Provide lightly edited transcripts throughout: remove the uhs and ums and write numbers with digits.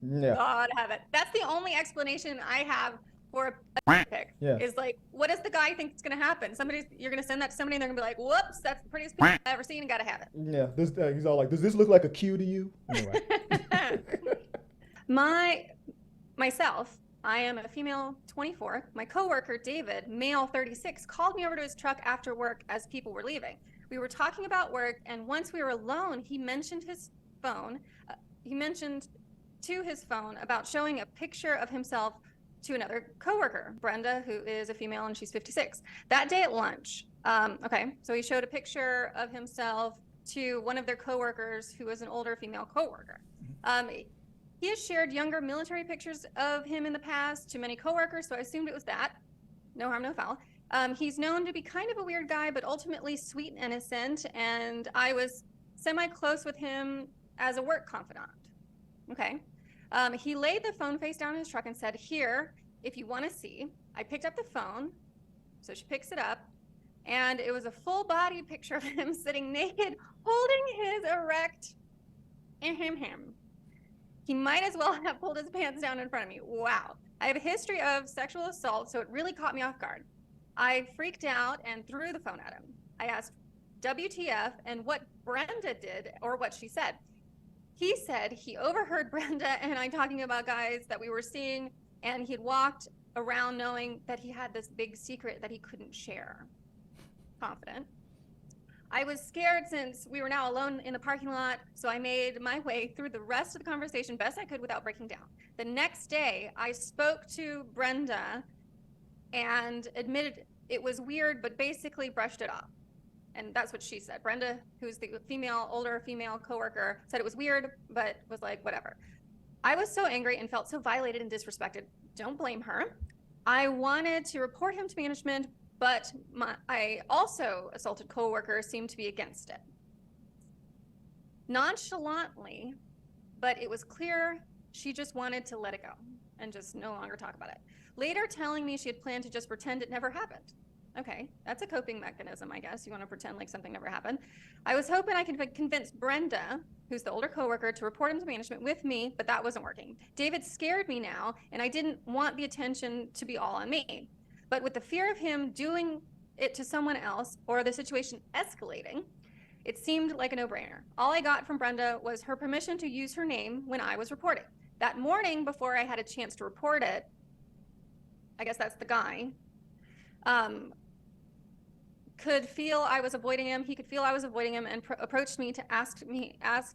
Yeah. Gotta have it. That's the only explanation I have for a pic. Yeah. Is like, what does the guy think is gonna happen? You're gonna send that to somebody, and they're gonna be like, "Whoops, that's the prettiest pic I've ever seen, and gotta have Yeah. This he's all like, does this look like a cue to you? Anyway. it." Myself, I am a female 24. My coworker, David, male 36, called me over to his truck after work as people were leaving. We were talking about work, and once we were alone, he mentioned his phone. He mentioned to his phone about showing a picture of himself to another coworker, Brenda, who is a female and she's 56. That day at lunch, okay, so he showed a picture of himself to one of their coworkers who was an older female coworker. He has shared younger military pictures of him in the past to many coworkers, so I assumed it was that. No harm, no foul. He's known to be kind of a weird guy, but ultimately sweet and innocent, and I was semi-close with him as a work confidant. Okay. He laid the phone face down in his truck and said, "Here, if you want to see." I picked up the phone, so she picks it up, and it was a full body picture of him sitting naked, holding his erect him. He might as well have pulled his pants down in front of me. Wow. I have a history of sexual assault, so it really caught me off guard. I freaked out and threw the phone at him. I asked WTF and what Brenda did or what she said. He said he overheard Brenda and I talking about guys that we were seeing, and he'd walked around knowing that he had this big secret that he couldn't share. Confident. I was scared since we were now alone in the parking lot, so I made my way through the rest of the conversation best I could without breaking down. The next day, I spoke to Brenda and admitted it was weird, but basically brushed it off. And that's what she said. Brenda, who's the older female coworker, said it was weird, but was like, whatever. I was so angry and felt so violated and disrespected. Don't blame her. I wanted to report him to management, but I also assaulted coworkers seemed to be against it. Nonchalantly, but it was clear she just wanted to let it go and just no longer talk about it. Later telling me she had planned to just pretend it never happened. Okay, that's a coping mechanism, I guess. You want to pretend like something never happened. I was hoping I could convince Brenda, who's the older coworker, to report him to management with me, but that wasn't working. David scared me now, and I didn't want the attention to be all on me. But with the fear of him doing it to someone else or the situation escalating, it seemed like a no-brainer. All I got from Brenda was her permission to use her name when I was reporting. That morning, before I had a chance to report it, I guess that's the guy, could feel I was avoiding him. He could feel I was avoiding him and approached me to ask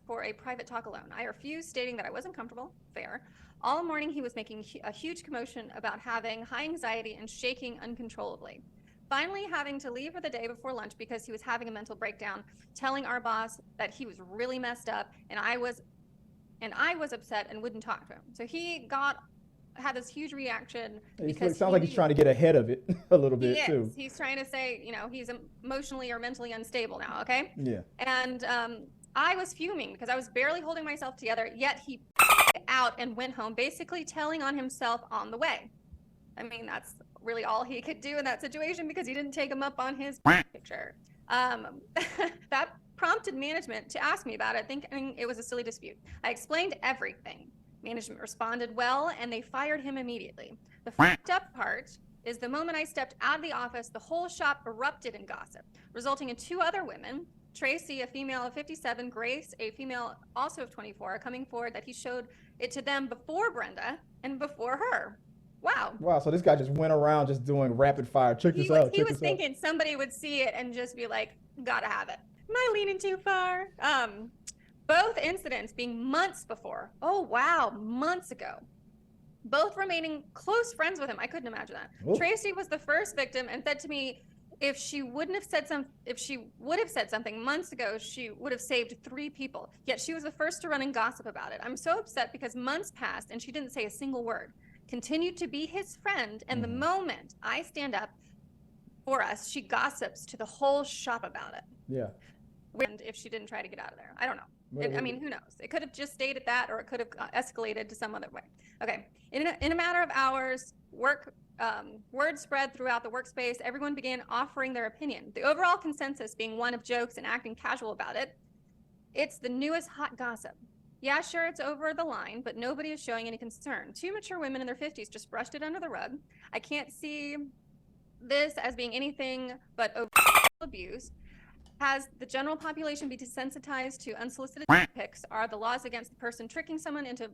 for a private talk alone. I refused, stating that I wasn't comfortable. Fair. All morning, he was making a huge commotion about having high anxiety and shaking uncontrollably. Finally, having to leave for the day before lunch because he was having a mental breakdown, telling our boss that he was really messed up, and I was upset and wouldn't talk to him. So he had this huge reaction because It sounds like he's trying to get ahead of it a little bit too. He's trying to say, he's emotionally or mentally unstable now. Okay. Yeah. And I was fuming because I was barely holding myself together. Yet he out and went home, basically telling on himself on the way. I mean, that's really all he could do in that situation because he didn't take him up on his picture. That prompted management to ask me about it, thinking it was a silly dispute. I explained everything. Management responded well, and they fired him immediately. The fucked up part is the moment I stepped out of the office, the whole shop erupted in gossip, resulting in two other women, Tracy, a female of 57, Grace, a female also of 24, coming forward that he showed it to them before Brenda and before her. Wow. Wow, so this guy just went around just doing rapid fire. Check this out. He was thinking somebody would see it and just be like, gotta have it. Am I leaning too far? Both incidents being months before. Oh, wow, months ago. Both remaining close friends with him. I couldn't imagine that. Ooh. Tracy was the first victim and said to me, if she would have said something months ago, she would have saved 3 people. Yet she was the first to run and gossip about it. I'm so upset because months passed and she didn't say a single word. Continued to be his friend, and the moment I stand up for us, she gossips to the whole shop about it. Yeah. And if she didn't try to get out of there, I don't know. I mean, who knows? It could have just stayed at that, or it could have escalated to some other way. Okay. In a matter of hours, word spread throughout the workspace. Everyone began offering their opinion. The overall consensus being one of jokes and acting casual about it. It's the newest hot gossip. Yeah, sure, it's over the line, but nobody is showing any concern. 2 mature women in their 50s just brushed it under the rug. I can't see this as being anything but abuse. Has the general population be desensitized to unsolicited pics? Are the laws against the person tricking someone into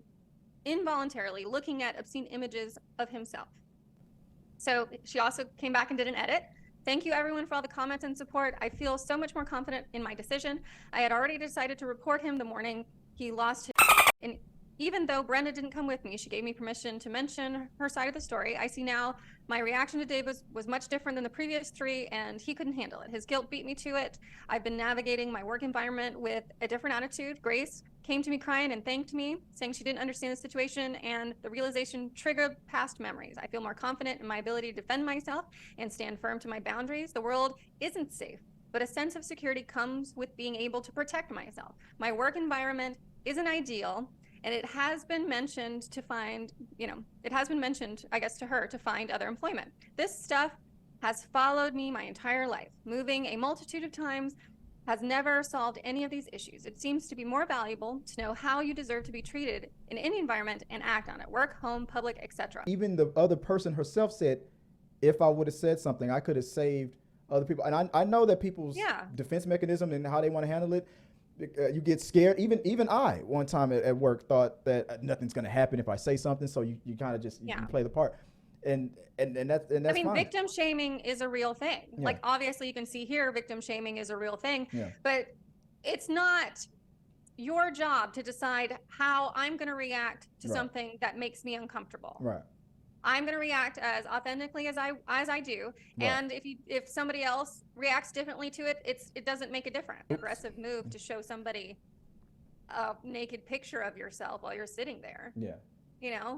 involuntarily looking at obscene images of himself? So she also came back and did an edit. Thank you, everyone, for all the comments and support. I feel so much more confident in my decision. I had already decided to report him the morning he lost his. And even though Brenda didn't come with me, she gave me permission to mention her side of the story. I see now my reaction to Dave was much different than the previous 3, and he couldn't handle it. His guilt beat me to it. I've been navigating my work environment with a different attitude. Grace came to me crying and thanked me, saying she didn't understand the situation, and the realization triggered past memories. I feel more confident in my ability to defend myself and stand firm to my boundaries. The world isn't safe, but a sense of security comes with being able to protect myself. My work environment isn't ideal, and it has been mentioned to find, it has been mentioned, I guess, to her to find other employment. This stuff has followed me my entire life. Moving a multitude of times has never solved any of these issues. It seems to be more valuable to know how you deserve to be treated in any environment and act on it. Work, home, public, etc. Even the other person herself said, if I would have said something, I could have saved other people. And I know that people's defense mechanism and how they want to handle it, you get scared. Even I, one time at work, thought that nothing's going to happen if I say something. So you kind of just you play the part. And that's I mean, fine. Victim shaming is a real thing. Yeah. Like, obviously you can see here, victim shaming is a real thing, Yeah. but it's not your job to decide how I'm going to react to something that makes me uncomfortable. Right. I'm going to react as authentically as I do. Right. And if somebody else reacts differently to it, it doesn't make a difference. Aggressive move to show somebody a naked picture of yourself while you're sitting there. Yeah.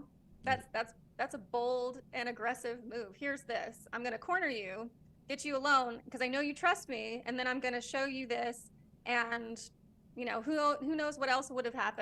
That's a bold and aggressive move. Here's this. I'm going to corner you, get you alone because I know you trust me, and then I'm going to show you this, and who knows what else would have happened.